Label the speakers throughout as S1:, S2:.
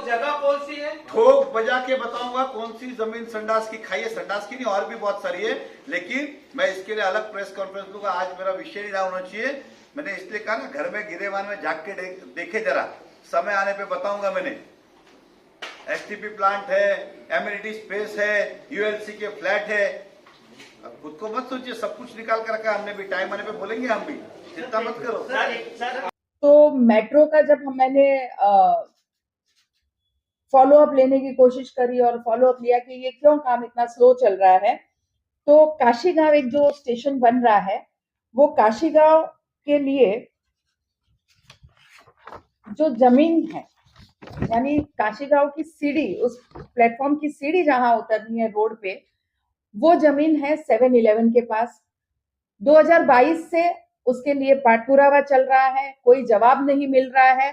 S1: जगह कौन सी है?
S2: ठोक बजा के बताऊंगा कौन सी जमीन संडास की खाई है, संडास की नहीं और भी बहुत सारी है, लेकिन मैं इसके लिए अलग प्रेस कॉन्फ्रेंस दूंगा। आज मेरा विषय नहीं रहा होना चाहिए। मैंने इसलिए कहा ना, घर में गिरेवान में झाँक के देखे जरा, समय आने पे बताऊंगा। मैंने एसटीपी प्लांट है, एमिनिटी स्पेस है, यूएलसी के फ्लैट है। अब खुद को मत सोचिए सब कुछ निकाल कर रखा है हमने भी, टाइम आने पे बोलेंगे हम भी, चिंता मत करो।
S3: तो मेट्रो का जब मैंने फॉलो अप लेने की कोशिश करी और फॉलो अप लिया कि ये क्यों काम इतना स्लो चल रहा है, तो काशीगांव एक जो स्टेशन बन रहा है, वो काशीगांव के लिए जो जमीन है, यानी काशीगांव की सीढ़ी, उस प्लेटफॉर्म की सीढ़ी जहां उतरनी है रोड पे, वो जमीन है 7-Eleven के पास। 2022 से उसके लिए पाठपुरावा चल रहा है, कोई जवाब नहीं मिल रहा है।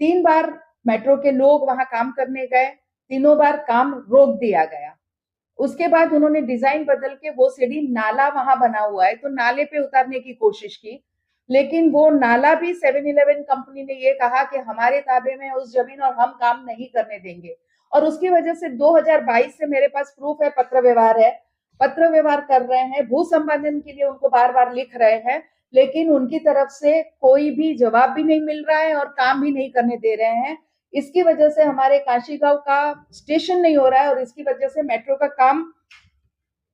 S3: 3 बार मेट्रो के लोग वहां काम करने गए, तीनों बार काम रोक दिया गया। उसके बाद उन्होंने डिजाइन बदल के वो सीढ़ी, नाला वहां बना हुआ है तो नाले पे उतारने की कोशिश की, लेकिन वो नाला भी 7-Eleven कंपनी ने ये कहा कि हमारे ताबे में उस जमीन और हम काम नहीं करने देंगे। और उसकी वजह से 2022 से मेरे पास प्रूफ है, पत्र व्यवहार है, पत्र व्यवहार कर रहे हैं, भू संपादन के लिए उनको बार बार लिख रहे हैं, लेकिन उनकी तरफ से कोई भी जवाब भी नहीं मिल रहा है और काम भी नहीं करने दे रहे हैं। इसकी वजह से हमारे काशीगांव का स्टेशन नहीं हो रहा है और इसकी वजह से मेट्रो का काम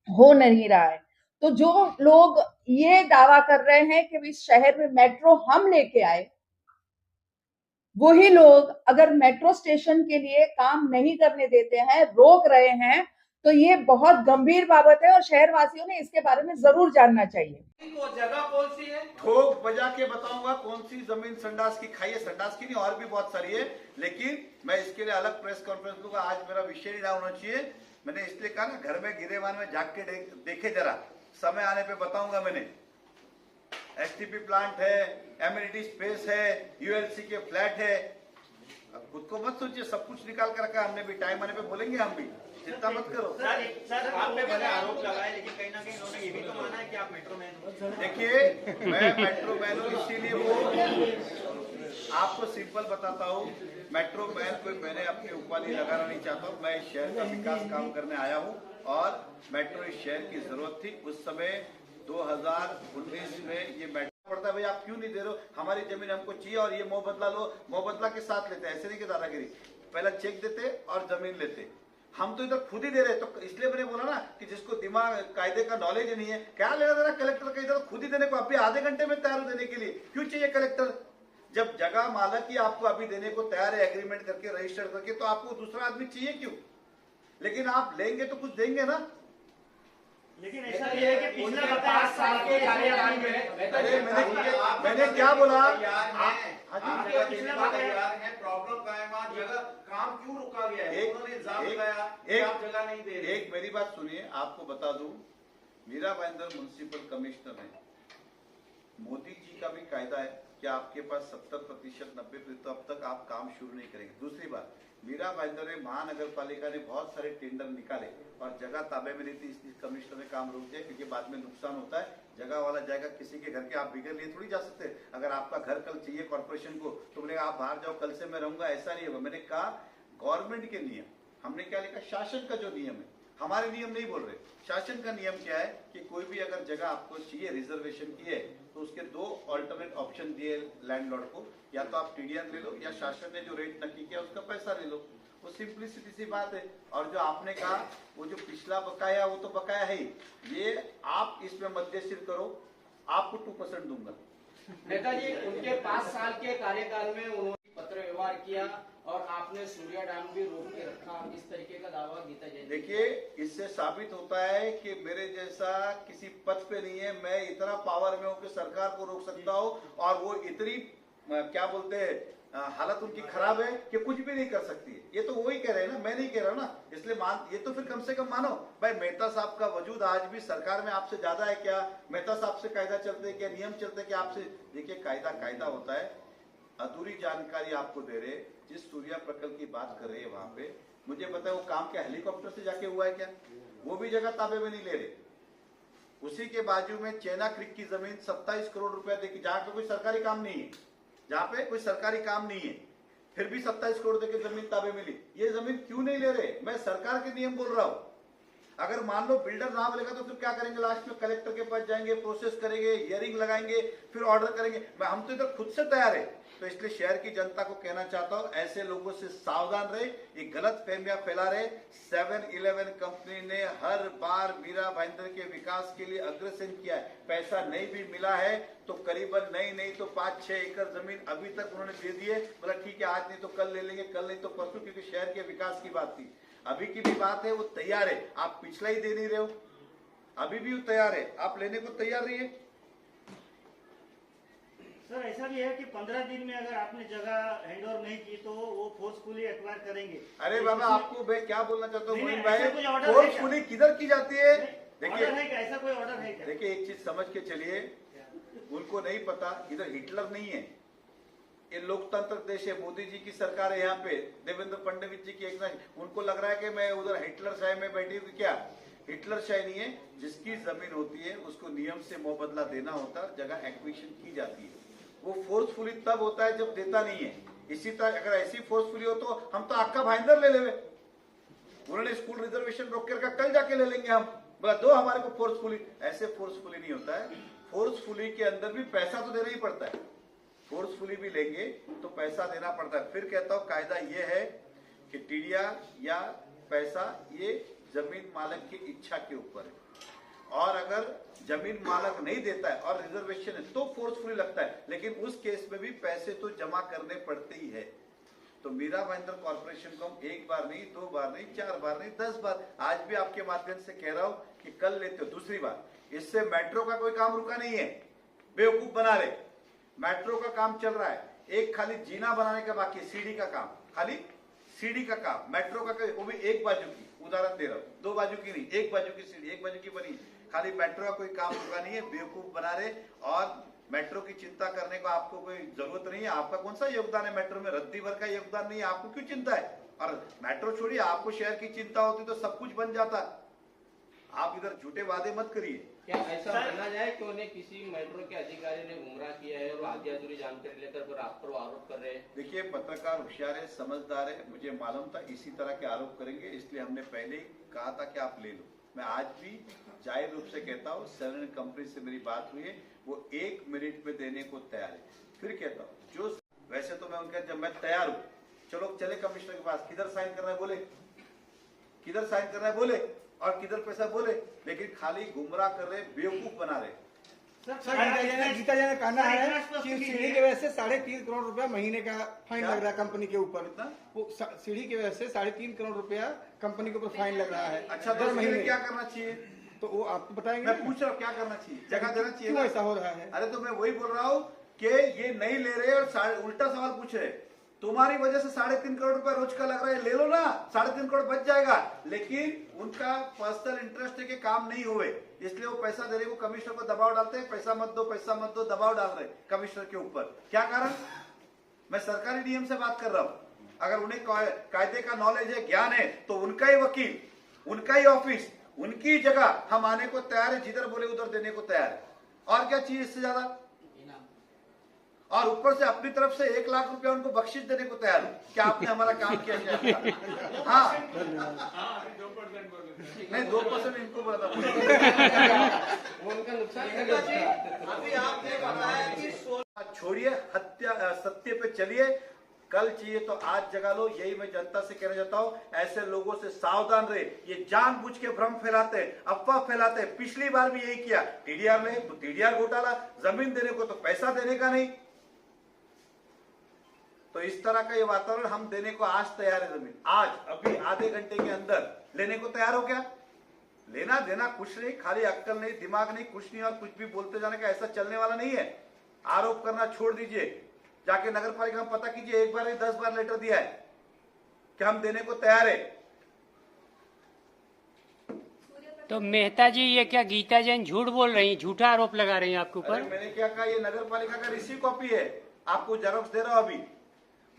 S3: हो नहीं रहा है। तो जो लोग ये दावा कर रहे हैं कि इस शहर में मेट्रो हम लेके आए, वही लोग अगर मेट्रो स्टेशन के लिए काम नहीं करने देते हैं, रोक रहे हैं, तो ये बहुत गंभीर बाबत है और शहरवासियों ने इसके बारे में जरूर जानना चाहिए।
S1: वो जगह कौन सी है?
S2: ठोक बजा के बताऊंगा कौन सी जमीन संडास की खाई है, संडास की नहीं और भी बहुत सारी है, लेकिन मैं इसके लिए अलग प्रेस कॉन्फ्रेंस दूंगा। आज मेरा विषय नहीं रहा होना चाहिए। मैंने इसलिए कहा ना, घर में गिरेवान में झाँक के देखे जरा, समय आने पे बताऊंगा। मैंने एसटीपी प्लांट है, एमिनिटी स्पेस है, यूएलसी के फ्लैट है। अब खुद को मत सोचिए सब कुछ निकाल कर रखा है हमने भी, टाइम आने पे बोलेंगे हम भी, चिंता मत करो।
S1: सर आपने भले आरोप लगाए, लेकिन कहीं ना कहीं उन्होंने ये भी तो माना है कि आप मेट्रो मैन हो।
S2: देखिए, मैं मेट्रो मैन हूँ, इसीलिए वो आपको सिंपल बताता हूँ। मेट्रो मैन कोई मैंने अपनी उपाधि लगाना नहीं चाहता हूँ। मैं इस शहर का विकास काम करने आया हूँ और मेट्रो इस शहर की जरूरत थी। उस समय 2019 में ये मेट्रो पड़ता है, भाई आप क्यों नहीं दे रहे हो, हमारी जमीन हमको चाहिए और ये मोह बदला लो, मोह बदला के साथ लेते, ऐसे नहीं कि दादागिरी, पहला चेक देते और जमीन लेते। हम तो इधर खुद ही दे रहे, तो इसलिए मैंने बोला ना कि जिसको दिमाग कायदे का नॉलेज नहीं है, क्या लेना देना कलेक्टर का, इधर खुद ही देने को। अभी आधे घंटे में तैयार हो देने के लिए, क्यों चाहिए कलेक्टर? जब जगह मालक ही आपको अभी देने को तैयार है, एग्रीमेंट करके रजिस्टर करके, तो आपको दूसरा आदमी चाहिए क्यों? लेकिन आप लेंगे तो कुछ देंगे ना।
S1: लेकिन ऐसा ये है कि पिछले 5 साल के कार्यकाल में
S2: मैंने क्या बोला?
S1: काम क्यों रुका गया है? उन्होंने इल्जाम लगाया कि आप जगह नहीं दे रहे।
S2: एक मेरी बात सुनिए, आपको बता दूं, मीरा भाईंदर म्युनिसिपल कमिश्नर है। मोदी जी का भी कायदा है कि आपके पास 70%, 90%, अब तक आप काम शुरू नहीं करेंगे। दूसरी बात, मीरा भाईंदर महानगर पालिका ने बहुत सारे टेंडर निकाले और जगह ताबे में नहीं थी, इसलिए कमिश्नर ने काम रोक दिया, क्योंकि बाद में नुकसान होता है। जगह वाला जाएगा किसी के घर के, आप बिगड़ लिए थोड़ी जा सकते। अगर आपका घर कल चाहिए कॉर्पोरेशन को, तो बोलेगा आप बाहर जाओ, कल से मैं रहूंगा, ऐसा नहीं होगा। मैंने कहा गवर्नमेंट के नियम, हमने क्या लिखा, शासन का जो नियम है, हमारे नियम नहीं बोल रहे। शासन का नियम क्या है कि कोई भी अगर जगह आपको चाहिए, रिजर्वेशन की है, तो उसके 2 ऑल्टरनेट ऑप्शन दिए लैंडलॉर्ड को, या तो आप टीडीआर ले लो या शासन ने जो रेट नक्की किया उसका पैसा ले लो। वो सिंपलिसिटी सी बात है। और जो आपने कहा वो जो पिछला बकाया, वो तो बकाया है ही, ये आप इसमें मध्यस्थता करो, आपको 2% दूंगा।
S1: नेताजी, उनके 5 साल के कार्यकाल में उन्होंने पत्र व्यवहार किया और आपने सूर्या डैम भी रोक के रखा, इस तरीके का दावा गीता जैन।
S2: देखिए, इससे साबित होता है कि मेरे जैसा किसी पद पे नहीं है। मैं इतना पावर में हूँ कि सरकार को रोक सकता हूँ, और वो इतनी क्या बोलते हैं, हालत उनकी खराब है कि कुछ भी नहीं कर सकती है। ये तो वही कह रहे हैं ना, मैं नहीं कह रहा हूँ ना। इसलिए ये तो फिर कम से कम मानो भाई, मेहता साहब का वजूद आज भी सरकार में आपसे ज्यादा है क्या? मेहता साहब से कायदा चलते हैं क्या, नियम चलते हैं क्या आपसे? देखिए, कायदा होता है। अधूरी जानकारी आपको दे रहे, जिस सूर्या प्रकल्प की बात कर रहे हैं वहां पे, मुझे पता है वो काम क्या हेलीकॉप्टर से जाके हुआ है क्या? वो भी जगह ताबे में नहीं ले रहे। उसी के बाजू में चैना क्रिक की जमीन 27 करोड़ रुपया देखी, जहां पे कोई सरकारी काम नहीं है, जहां पे कोई सरकारी काम नहीं है, फिर भी 27 करोड़ देके जमीन ताबे मिली। ये जमीन क्यों नहीं ले रहे? मैं सरकार के नियम बोल रहा हूं। अगर मान लो बिल्डर ना बोलेगा तो फिर क्या करेंगे? लास्ट में कलेक्टर के पास जाएंगे, प्रोसेस करेंगे, हियरिंग लगाएंगे, फिर ऑर्डर करेंगे। हम तो इधर खुद से तैयार है। तो इसलिए शहर की जनता को कहना चाहता हूं, ऐसे लोगों से सावधान रहे, ये गलत फहमियां फैला रहे। 7-Eleven कंपनी ने हर बार मीरा भाईंदर के विकास के लिए अग्रसेन किया है। पैसा नहीं भी मिला है तो करीबन नहीं तो 5-6 एकड़ जमीन अभी तक उन्होंने दे दिए। बोला ठीक है, आज नहीं तो कल ले लेंगे, कल नहीं तो परसों, क्योंकि शहर के विकास की बात थी। अभी की भी बात है, वो तैयार है। आप पिछला ही दे नहीं रहे हो, अभी भी वो तैयार है, आप लेने को तैयार रहिए।
S4: सर ऐसा भी है कि 15 दिन में अगर आपने जगह हैंडओवर नहीं की तो वो फोर्सफुली एक्वायर करेंगे।
S2: अरे बाबा, आपको मैं क्या बोलना चाहता हूँ मोहिन
S4: नहीं,
S2: भाई,
S4: ऐसा कोई ऑर्डर है
S2: फोर्सफुली किधर की जाती है?
S4: ऑर्डर है क्या? ऐसा कोई ऑर्डर है क्या?
S2: देखिए एक चीज समझ के चलिए, उनको नहीं पता इधर हिटलर नहीं है, ये लोकतंत्र देश है। मोदी जी की सरकार है यहाँ पे, देवेंद्र फडणवीस जी की एक उनको लग रहा है कि मैं उधर हिटलर शाही में बैठी हूँ। क्या हिटलर शाही नहीं है? जिसकी जमीन होती है उसको नियम से मोबदला देना होता है, जगह एक्विजिशन की जाती है। वो फोर्सफुली तब होता है जब देता नहीं है। इसी तरह अगर ऐसी फोर्सफुली हो तो हम तो आपका भाईंदर ले लेवे। उन्होंने स्कूल रिजर्वेशन रोक कर कल जाके ले लेंगे हम, बोला दो हमारे को फोर्सफुली। ऐसे फोर्सफुली नहीं होता है। फोर्सफुली के अंदर भी पैसा तो देना ही पड़ता है। फोर्सफुली भी लेंगे तो पैसा देना पड़ता है। फिर कहता हूं कायदा ये है कि टीडीआर या पैसा ये जमीन मालिक की इच्छा के ऊपर है, और अगर जमीन मालिक नहीं देता है और रिजर्वेशन है तो फोर्सफुली लगता है। लेकिन उस केस में भी पैसे तो जमा करने पड़ते ही है। तो मीरा भाईंदर कॉर्पोरेशन को हम एक बार नहीं, 2 बार नहीं, 4 बार नहीं, 10 बार, आज भी आपके माध्यम से कह रहा हूं कि कल लेते हो। दूसरी बात, इससे मेट्रो का कोई काम रुका नहीं है, बेवकूफ बना रहे। मेट्रो का काम चल रहा है, एक खाली जीना बनाने का बाकी, सीढ़ी का काम, खाली सीढ़ी का काम। मेट्रो का वो भी एक बाजू की, उदाहरण दे रहा हूं, 2 बाजू की नहीं, एक बाजू की सीढ़ी, एक बाजू की बनी। खाली मेट्रो का कोई काम रुका नहीं है, बेवकूफ बना रहे। और मेट्रो की चिंता करने को आपको कोई जरूरत नहीं है। आपका कौन सा योगदान है मेट्रो में? रद्दी भर का योगदान नहीं है, आपको क्यों चिंता है? और मेट्रो छोड़िए, आपको शहर की चिंता होती तो सब कुछ बन जाता। आप इधर झूठे वादे मत करिए।
S1: क्या ऐसा माना जाए कि उन्हें किसी मेट्रो के अधिकारी ने गुमराह किया है और आधी अधूरी जानकारी लेकर फिर आप पर आरोप कर रहे हैं?
S2: देखिए पत्रकार होशियार है, समझदार है, मुझे मालूम था इसी तरह के आरोप करेंगे, इसलिए हमने पहले ही कहा था कि आप ले लो। मैं आज भी जाहिर रूप से कहता हूँ, 7 कंपनी से मेरी बात हुई है, वो 1 मिनट में देने को तैयार है। फिर कहता हूँ जो वैसे तो मैं उनका जब मैं तैयार हूँ, चलो चले कमिश्नर के पास, किधर साइन करना है बोले, किधर साइन करना है बोले, और किधर पैसा बोले, लेकिन खाली गुमराह कर रहे, बेवकूफ बना रहे।
S5: सर गीता जी ने कहना है कि सीढ़ी की वजह से 3.5 करोड़ रुपया महीने का फाइन लग रहा है कंपनी के ऊपर। वो सीढ़ी की वजह से 3.5 करोड़ रुपया कंपनी के ऊपर फाइन लग रहा है।
S2: अच्छा, तो महीने क्या करना चाहिए?
S5: तो वो आपको बताएंगे।
S2: मैं पूछ रहा हूँ क्या करना चाहिए, जगह देना चाहिए।
S5: क्यों ऐसा हो रहा है?
S2: अरे तो मैं वही बोल रहा हूँ कि ये नहीं ले रहे और उल्टा सवाल पूछ रहे। तुम्हारी वजह से 3.5 करोड़ रुपया रोज का लग रहा है, ले लो ना, 3.5 करोड़ बच जाएगा। लेकिन उनका पर्सनल इंटरेस्ट है कि काम नहीं हुए, इसलिए वो पैसा देने को कमिश्नर को दबाव डालते हैं, पैसा मत दो, पैसा मत दो, दबाव डाल रहे कमिश्नर के ऊपर। क्या कारण? मैं सरकारी नियम से बात कर रहा हूँ। अगर उन्हें कायदे का नॉलेज है, ज्ञान है, तो उनका ही वकील, उनका ही ऑफिस, उनकी जगह हम आने को तैयार है, जिधर बोले उधर देने को तैयार है। और क्या चाहिए इससे ज्यादा? और ऊपर से अपनी तरफ से 1 लाख रुपया उनको बख्शिश देने को तैयार हूं। क्या आपने हमारा काम किया? हाँ, नहीं 2% इनको बोला था।
S1: उनका नुकसान
S2: अभी आपने बताया कि छोड़िए, हत्या सत्य पे चलिए। कल चाहिए तो आज जगा लो, यही मैं जनता से कहना चाहता हूँ। ऐसे लोगों से सावधान रहे, ये जानबूझ के भ्रम फैलाते हैं, अफवाह फैलाते हैं। पिछली बार भी यही किया, टीडीआर ने तो टीडीआर घोटाला, जमीन देने को तो पैसा देने का नहीं। तो इस तरह का ये वातावरण हम देने को आज तैयार है। जमीन आज अभी आधे घंटे के अंदर लेने को तैयार हो क्या? लेना देना कुछ नहीं, खाली अक्कल नहीं, दिमाग नहीं, कुछ नहीं, और कुछ भी बोलते जाने का ऐसा चलने वाला नहीं है। आरोप करना छोड़ दीजिए, जाके नगर पालिका में पता कीजिए, 1 बार नहीं 10 बार लेटर दिया है कि हम देने को तैयार है।
S6: तो मेहता जी, ये क्या गीता जैन झूठ बोल रही हैं, झूठा आरोप लगा रही हैं आपके ऊपर?
S2: मैंने क्या कहा? ये नगर पालिका का रिसीव कॉपी है, आपको जेरॉक्स दे रहा हूं अभी।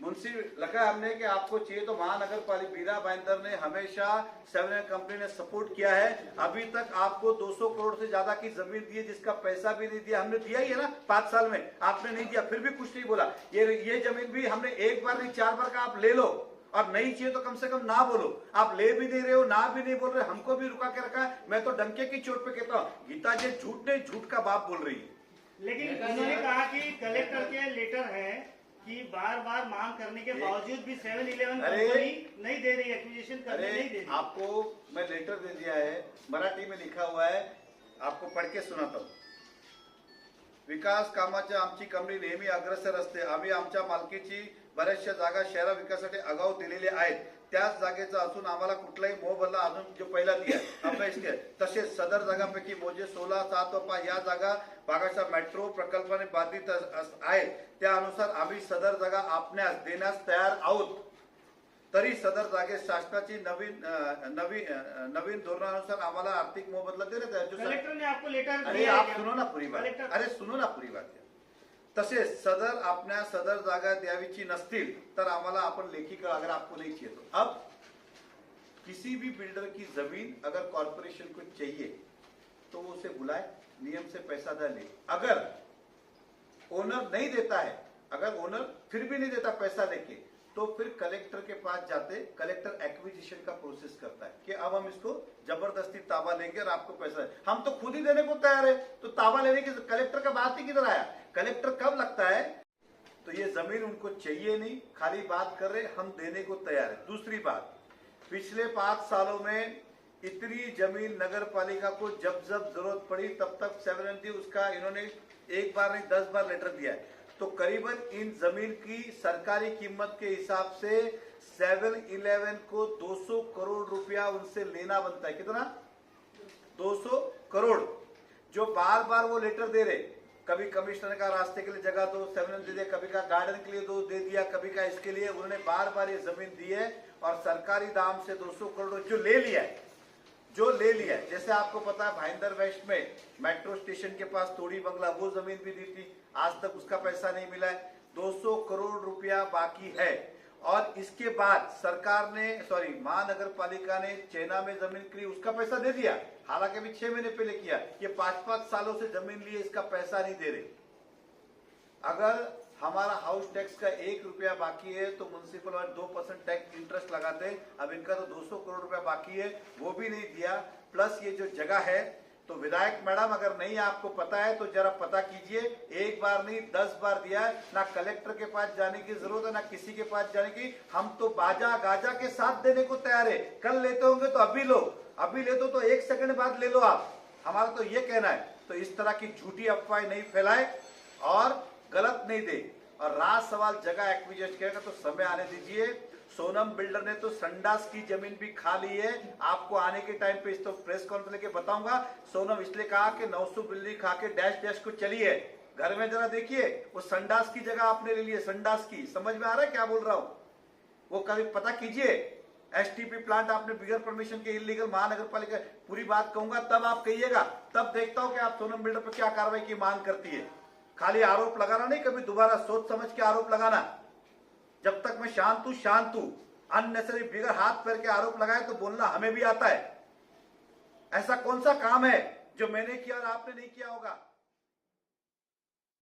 S2: मुंशी लगा हमने कि आपको चाहिए तो महानगर पालिका बीरा भाईंदर ने हमेशा 7 कंपनी ने सपोर्ट किया है। अभी तक आपको 200 करोड़ से ज्यादा की जमीन दी है, जिसका पैसा भी नहीं दिया। हमने दिया ही है ना, 5 साल में आपने नहीं दिया, फिर भी कुछ नहीं बोला। ये जमीन भी हमने एक बार नहीं 4 बार का आप ले लो, और नहीं चाहिए तो कम से कम ना बोलो। आप ले भी नहीं रहे हो, ना भी नहीं बोल रहे, हमको भी रुका के रखा है। मैं तो डंके की चोट पे कहता हूँ, गीता जी झूठ नहीं, झूठ का बाप बोल रही है।
S4: लेकिन उन्होंने कहा कि कलेक्टर के लेटर है कि बार बार मांग करने के बावजूद भी 7-11 कंपनी नहीं दे रही, एक्विजिशन करने नहीं दे रही।
S2: आपको मैं लेटर दे दिया है, मराठी में लिखा हुआ है, आपको पढ़ के सुनाता हूँ। विकास कामाच्या आमची कंपनी नेहमी अग्रेसर असते। आम्ही आमच्या मालकीची बऱ्याचशा जागा शहरा विकासासाठी आगाऊ दिलेल्या आहेत। त्याच जागेचा असून आम्हाला कुठलाही मोबदला अजून जो पहिला दिया अभ्यास केला। तसेच सदर जागांपैकी मोजे 16, 7 व 5 या जागा भागाच्या मेट्रो प्रकल्पाने बाधित आहेत। त्यानुसार आम्ही सदर जागा आपणास देण्यास तयार आहोत। तरी सदर जागेत शासनाची नवीन धोरणानुसार आम्हाला आर्थिक मोबदला देण्यात आहे।
S4: कलेक्टर ने आपको लेटर
S2: अरे
S4: दिया है
S2: आप
S4: क्या?
S2: सुनो ना पूरी बात,
S4: कलेक्टर-
S2: अरे सुनो ना पूरी बात। तसेच सदर जागा द्यावीची नसतील तर आम्हाला आपण लेखी कर, अगर आपको नहीं चाहिए तो। अब किसी भी बिल्डर की जमीन अगर कॉर्पोरेशन को चाहिए तो वो उसे बुलाए, नियम से पैसा डाले। अगर ओनर नहीं देता है, अगर ओनर फिर भी नहीं देता पैसा लेके, तो फिर कलेक्टर के पास जाते, कलेक्टर एक्विजिशन का प्रोसेस करता है कि अब हम इसको जबरदस्ती ताबा लेंगे और आपको पैसा है। हम तो खुद ही देने को तैयार है, तो ताबा लेने की कलेक्टर का बात ही किधर आया? कलेक्टर कब लगता है? तो ये जमीन उनको चाहिए नहीं, खाली बात कर रहे, हम देने को तैयार है। दूसरी बात, पिछले 5 सालों में इतनी जमीन नगर पालिका को जब जब जरूरत पड़ी तब तक 7 दी, उसका इन्होंने एक बार नहीं 10 बार लेटर दिया है। तो करीबन इन जमीन की सरकारी कीमत के हिसाब से 7-11 को 200 करोड़ रुपया उनसे लेना बनता है। कितना? 200 करोड़, जो बार बार वो लेटर दे रहे। कभी कमिश्नर का रास्ते के लिए जगह दो, 7 दे दिया, कभी का गार्डन के लिए दे दिया, कभी का इसके लिए। उन्होंने बार बार ये जमीन दी है और सरकारी दाम से 200 करोड़ जो ले लिया है। जैसे आपको पता है भाईंदर वेस्ट में मेट्रो स्टेशन के पास तोड़ी बंगला, वो जमीन भी दी थी, आज तक उसका पैसा नहीं मिला है। 200 करोड़ रुपया बाकी है। और इसके बाद सरकार ने, महानगर पालिका ने चेना में जमीन की, उसका पैसा दे दिया, हालांकि अभी 6 महीने पहले किया। ये 5-5 सालों से जमीन लिए, इसका पैसा नहीं दे रहे। अगर हमारा हाउस टैक्स का 1 रुपया बाकी है तो म्युनिसिपल वाले 2% टैक्स इंटरेस्ट लगाते हैं। अब इनका तो 200 करोड़ रुपया बाकी है, वो भी नहीं दिया। प्लस ये जो जगह है, तो विधायक मैडम अगर नहीं आपको पता है तो जरा पता कीजिए। एक बार नहीं 10 बार दिया है। ना कलेक्टर के पास जाने की जरूरत है, ना किसी के पास जाने की। हम तो बाजा गाजा के साथ देने को तैयार है। कल लेते होंगे तो अभी लो, अभी ले दो तो 1 सेकंड बाद ले लो आप। हमारा तो ये कहना है। तो इस तरह की झूठी अफवाहें नहीं फैलाए और गलत नहीं दे। और राज सवाल जगह एक्विजिशन करेगा तो समय आने दीजिए। सोनम बिल्डर ने तो संडास की जमीन भी खा ली है। आपको आने के टाइम पे इस तो प्रेस कॉन्फ्रेंस लेके बताऊंगा। सोनम इसलिए कहा कि 900 बिल्ली खा के डैश को चली है। घर में जरा देखिए, वो संडास की जगह आपने ले ली है, संडास की। समझ में आ रहा है क्या बोल रहा हूं? वो कभी पता कीजिए। एसटीपी प्लांट आपने बिगर परमिशन के इलीगल, महानगर पालिका, पूरी बात कहूंगा तब आप कहिएगा। तब देखता हूं कि आप सोनम बिल्डर पर क्या कार्रवाई की मांग करती है। खाली आरोप लगाना नहीं, कभी दोबारा सोच समझ के आरोप लगाना। जब तक मैं शांत हूं, अननेसेसरी बिगर हाथ पैर के आरोप लगाए तो बोलना हमें भी आता है। ऐसा कौन सा काम है जो मैंने किया और आपने नहीं किया होगा?